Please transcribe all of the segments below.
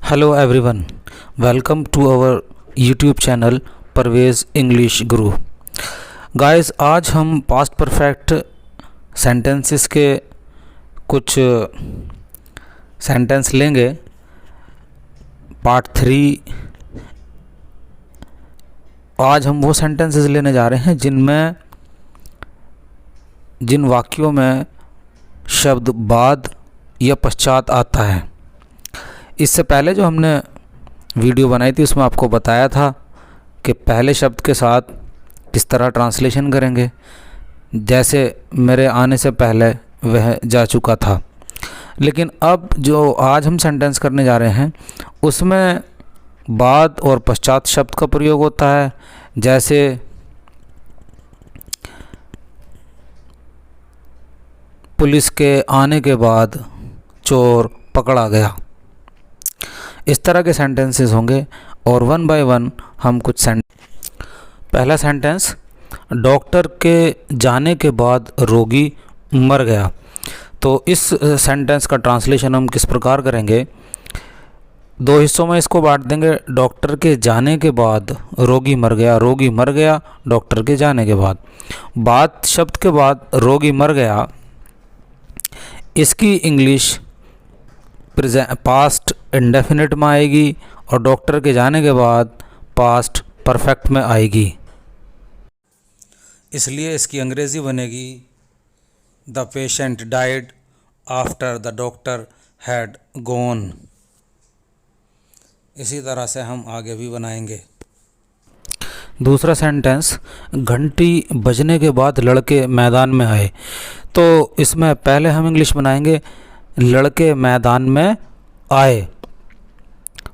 Hello everyone, welcome to our YouTube channel Parvez English Guru. Guys, आज हम past perfect sentences के कुछ सेंटेंस लेंगे। पार्ट 3। आज हम वो सेंटेंसेस लेने जा रहे हैं जिन वाक्यों में शब्द बाद या पश्चात आता है। इससे पहले जो हमने वीडियो बनाई थी उसमें आपको बताया था कि पहले शब्द के साथ किस तरह ट्रांसलेशन करेंगे, जैसे मेरे आने से पहले वह जा चुका था। लेकिन अब जो आज हम सेंटेंस करने जा रहे हैं उसमें बाद और पश्चात शब्द का प्रयोग होता है। जैसे पुलिस के आने के बाद चोर पकड़ा गया। इस तरह के सेंटेंसेस होंगे और वन बाय वन हम कुछ पहला सेंटेंस, डॉक्टर के जाने के बाद रोगी मर गया। तो इस सेंटेंस का ट्रांसलेशन हम किस प्रकार करेंगे, दो हिस्सों में इसको बांट देंगे। डॉक्टर के जाने के बाद रोगी मर गया, रोगी मर गया डॉक्टर के जाने के बाद शब्द के बाद रोगी मर गया, इसकी इंग्लिश पास्ट इंडेफिनिट में आएगी और डॉक्टर के जाने के बाद पास्ट परफेक्ट में आएगी। इसलिए इसकी अंग्रेज़ी बनेगी the patient died after the doctor had gone. इसी तरह से हम आगे भी बनाएंगे। दूसरा सेंटेंस, घंटी बजने के बाद लड़के मैदान में आए। तो इसमें पहले हम इंग्लिश बनाएंगे लड़के मैदान में आए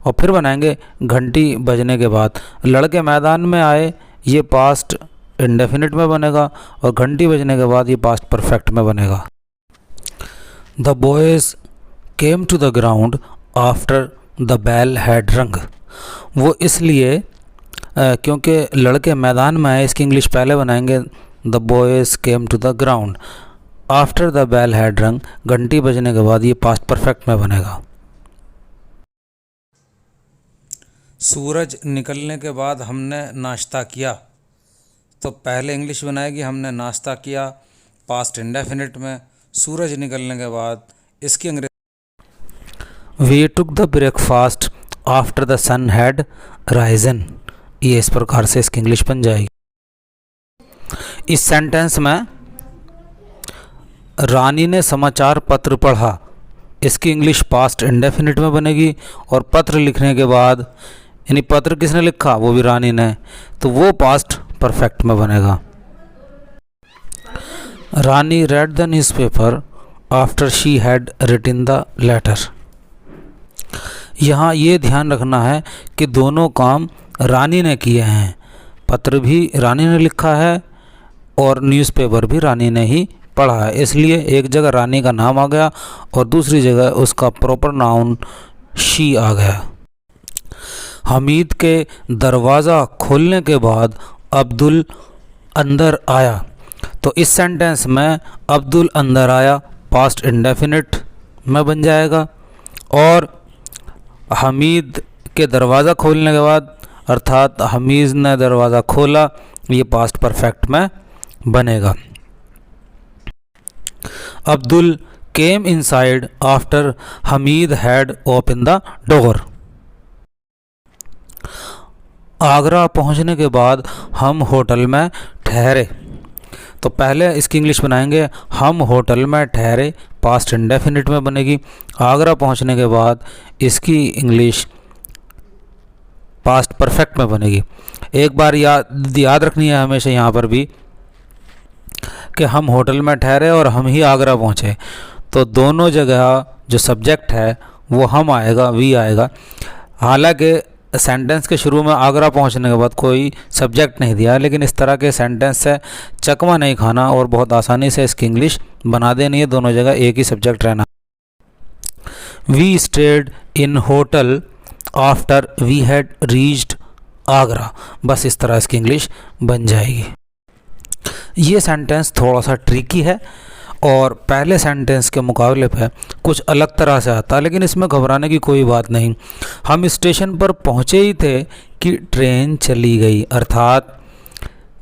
और फिर बनाएंगे घंटी बजने के बाद। लड़के मैदान में आए ये पास्ट इंडेफिनिट में बनेगा और घंटी बजने के बाद ये पास्ट परफेक्ट में बनेगा। The boys came to the ground after the bell had rung. वो इसलिए क्योंकि लड़के मैदान में आए, इसकी इंग्लिश पहले बनाएंगे the boys came to the ground after the bell had rung. घंटी बजने के बाद ये पास्ट परफेक्ट में बनेगा। सूरज निकलने के बाद हमने नाश्ता किया। तो पहले इंग्लिश बनाएगी हमने नाश्ता किया पास्ट इंडेफिनिट में, सूरज निकलने के बाद इसकी अंग्रेजी we took the breakfast after the sun had risen. ये इस प्रकार से इसकी इंग्लिश बन जाएगी। इस सेंटेंस में रानी ने समाचार पत्र पढ़ा, इसकी इंग्लिश पास्ट इंडेफिनिट में बनेगी और पत्र लिखने के बाद यानी पत्र किसने लिखा, वो भी रानी ने, तो वो पास्ट परफेक्ट में बनेगा। Rani read the newspaper after she had written the letter. यहाँ ये ध्यान रखना है कि दोनों काम रानी ने किए हैं। पत्र भी रानी ने लिखा है और न्यूज़पेपर भी रानी ने ही पढ़ा है। इसलिए एक जगह रानी का नाम आ गया और दूसरी जगह उसका प्रॉपर नाउन शी आ गया। हमीद के दरवाज़ा खोलने के बाद अब्दुल अंदर आया। तो इस सेंटेंस में अब्दुल अंदर आया पास्ट इंडेफिनिट में बन जाएगा और हमीद के दरवाज़ा खोलने के बाद अर्थात हमीद ने दरवाज़ा खोला, ये पास्ट परफेक्ट में बनेगा। अब्दुल केम inside after Hamid had open the door. Agra पहुंचने के बाद हम होटल में ठहरे। तो पहले इसकी इंग्लिश बनाएंगे हम होटल में ठहरे, पास्ट इंडेफिनिट में बनेगी। आगरा पहुंचने के बाद इसकी इंग्लिश पास्ट परफेक्ट में बनेगी। एक बार याद रखनी है हमेशा यहाँ पर भी कि हम होटल में ठहरे और हम ही आगरा पहुँचे। तो दोनों जगह जो सब्जेक्ट है वो हम आएगा, वी आएगा। हालांकि सेंटेंस के शुरू में आगरा पहुंचने के बाद कोई सब्जेक्ट नहीं दिया, लेकिन इस तरह के सेंटेंस से चकमा नहीं खाना और बहुत आसानी से इसकी इंग्लिश बना देनी है। दोनों जगह एक ही सब्जेक्ट रहना। We stayed in hotel after we had reached Agra. बस इस तरह इसकी इंग्लिश बन जाएगी। ये सेंटेंस थोड़ा सा ट्रिकी है और पहले सेंटेंस के मुकाबले पे कुछ अलग तरह से आता है, लेकिन इसमें घबराने की कोई बात नहीं। हम स्टेशन पर पहुँचे ही थे कि ट्रेन चली गई, अर्थात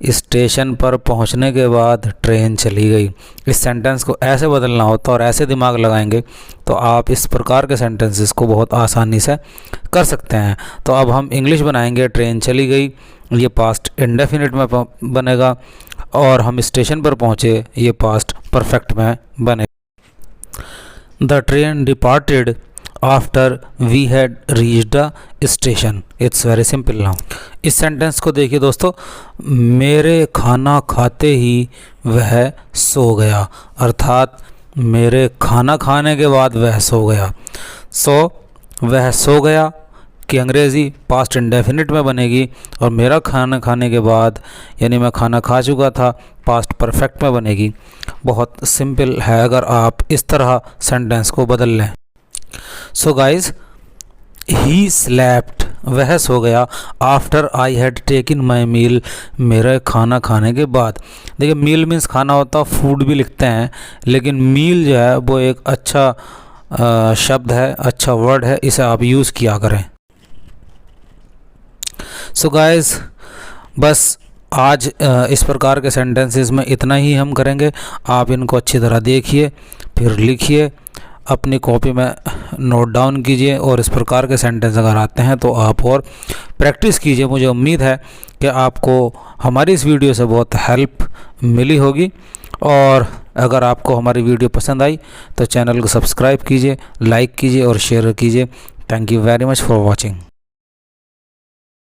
स्टेशन पर पहुंचने के बाद ट्रेन चली गई। इस सेंटेंस को ऐसे बदलना होता और ऐसे दिमाग लगाएंगे तो आप इस प्रकार के सेंटेंसेस को बहुत आसानी से कर सकते हैं। तो अब हम इंग्लिश बनाएंगे, ट्रेन चली गई, ये पास्ट इंडेफिनिट में बनेगा, और हम स्टेशन पर पहुंचे, ये पास्ट परफेक्ट में बनेगा। The train departed after we had reached the station. It's very simple now. इस सेंटेंस को देखिए दोस्तों, मेरे खाना खाते ही वह सो गया, अर्थात मेरे खाना खाने के बाद वह सो गया। वह सो गया कि अंग्रेज़ी पास्ट इंडेफिनिट में बनेगी, और मेरा खाना खाने के बाद यानी मैं खाना खा चुका था, पास्ट परफेक्ट में बनेगी। बहुत सिंपल है अगर आप इस तरह सेंटेंस को बदल लें। सो गाइज, ही स्लेप्ट, वह सो गया, after I had taken my meal, मेरे खाना खाने के बाद। देखिए, मील मीन्स खाना होता, फूड भी लिखते हैं, लेकिन मील जो है वो एक अच्छा शब्द है, अच्छा वर्ड है, इसे आप यूज़ किया करें। सो गाइज, बस आज इस प्रकार के सेंटेंसेस में इतना ही हम करेंगे। आप इनको अच्छी तरह देखिए, फिर लिखिए, अपनी कॉपी में नोट डाउन कीजिए, और इस प्रकार के सेंटेंस अगर आते हैं तो आप और प्रैक्टिस कीजिए। मुझे उम्मीद है कि आपको हमारी इस वीडियो से बहुत हेल्प मिली होगी, और अगर आपको हमारी वीडियो पसंद आई तो चैनल को सब्सक्राइब कीजिए, लाइक कीजिए और शेयर कीजिए। Thank you very much for watching.